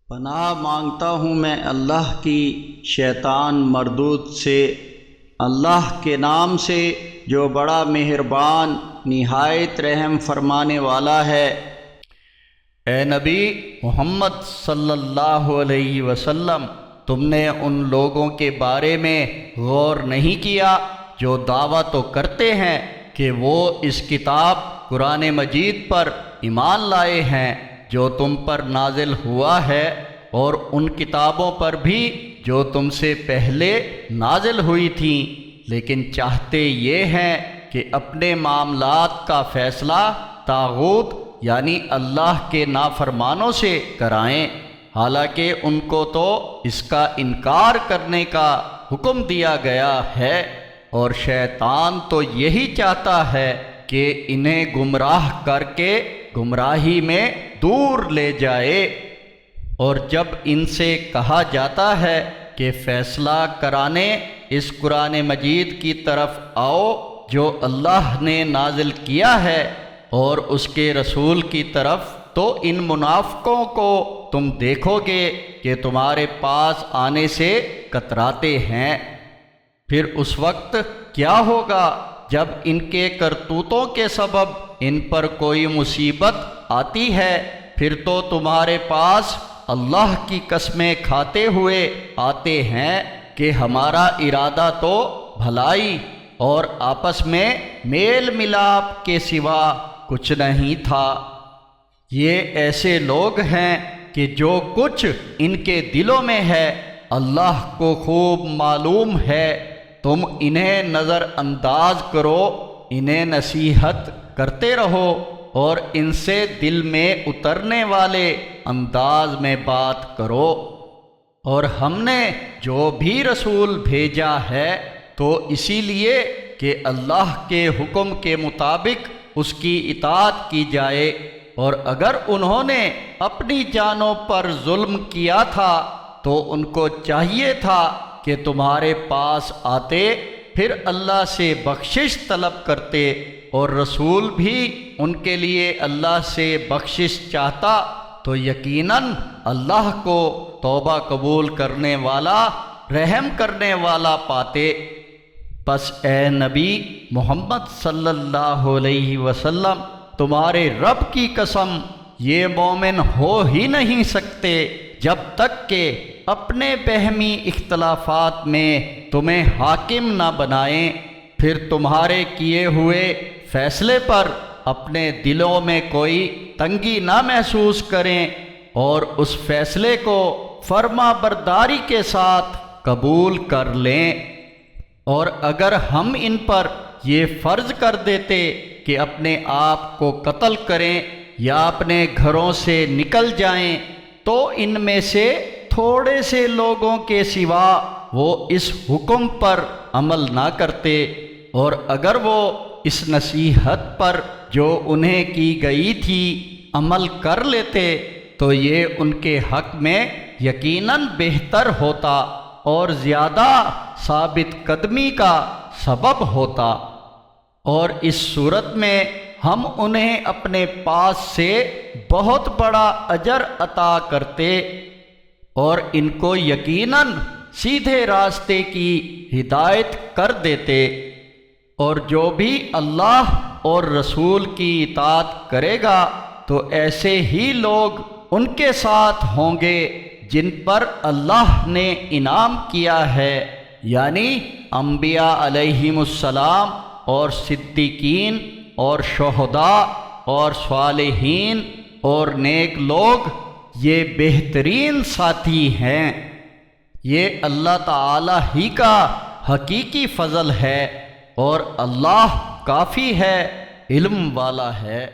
پناہ مانگتا ہوں میں اللہ کی شیطان مردود سے، اللہ کے نام سے جو بڑا مہربان نہایت رحم فرمانے والا ہے۔ اے نبی محمد صلی اللہ علیہ وسلم، تم نے ان لوگوں کے بارے میں غور نہیں کیا جو دعویٰ تو کرتے ہیں کہ وہ اس کتاب قرآن مجید پر ایمان لائے ہیں جو تم پر نازل ہوا ہے، اور ان کتابوں پر بھی جو تم سے پہلے نازل ہوئی تھیں، لیکن چاہتے یہ ہیں کہ اپنے معاملات کا فیصلہ طاغوت یعنی اللہ کے نافرمانوں سے کرائیں، حالانکہ ان کو تو اس کا انکار کرنے کا حکم دیا گیا ہے، اور شیطان تو یہی چاہتا ہے کہ انہیں گمراہ کر کے گمراہی میں دور لے جائے۔ اور جب ان سے کہا جاتا ہے کہ فیصلہ کرانے اس قرآن مجید کی طرف آؤ جو اللہ نے نازل کیا ہے اور اس کے رسول کی طرف، تو ان منافقوں کو تم دیکھو گے کہ تمہارے پاس آنے سے کتراتے ہیں۔ پھر اس وقت کیا ہوگا جب ان کے کرتوتوں کے سبب ان پر کوئی مصیبت آتی ہے؟ پھر تو تمہارے پاس اللہ کی قسمیں کھاتے ہوئے آتے ہیں کہ ہمارا ارادہ تو بھلائی اور آپس میں میل ملاپ کے سوا کچھ نہیں تھا۔ یہ ایسے لوگ ہیں کہ جو کچھ ان کے دلوں میں ہے اللہ کو خوب معلوم ہے، تم انہیں نظر انداز کرو، انہیں نصیحت کرتے رہو اور ان سے دل میں اترنے والے انداز میں بات کرو۔ اور ہم نے جو بھی رسول بھیجا ہے تو اسی لیے کہ اللہ کے حکم کے مطابق اس کی اطاعت کی جائے، اور اگر انہوں نے اپنی جانوں پر ظلم کیا تھا تو ان کو چاہیے تھا کہ تمہارے پاس آتے، پھر اللہ سے بخشش طلب کرتے، اور رسول بھی ان کے لیے اللہ سے بخشش چاہتا تو یقیناً اللہ کو توبہ قبول کرنے والا، رحم کرنے والا پاتے۔ پس اے نبی محمد صلی اللہ علیہ وسلم، تمہارے رب کی قسم یہ مومن ہو ہی نہیں سکتے جب تک کہ اپنے بہمی اختلافات میں تمہیں حاکم نہ بنائیں، پھر تمہارے کیے ہوئے فیصلے پر اپنے دلوں میں کوئی تنگی نہ محسوس کریں، اور اس فیصلے کو فرما برداری کے ساتھ قبول کر لیں۔ اور اگر ہم ان پر یہ فرض کر دیتے کہ اپنے آپ کو قتل کریں یا اپنے گھروں سے نکل جائیں، تو ان میں سے تھوڑے سے لوگوں کے سوا وہ اس حکم پر عمل نہ کرتے، اور اگر وہ اس نصیحت پر جو انہیں کی گئی تھی عمل کر لیتے تو یہ ان کے حق میں یقیناً بہتر ہوتا اور زیادہ ثابت قدمی کا سبب ہوتا، اور اس صورت میں ہم انہیں اپنے پاس سے بہت بڑا اجر عطا کرتے، اور ان کو یقیناً سیدھے راستے کی ہدایت کر دیتے۔ اور جو بھی اللہ اور رسول کی اطاعت کرے گا تو ایسے ہی لوگ ان کے ساتھ ہوں گے جن پر اللہ نے انعام کیا ہے، یعنی انبیاء علیہم السلام اور صدیقین اور شہداء اور صالحین اور نیک لوگ، یہ بہترین ساتھی ہیں۔ یہ اللہ تعالی ہی کا حقیقی فضل ہے، اور اللہ کافی ہے، علم والا ہے۔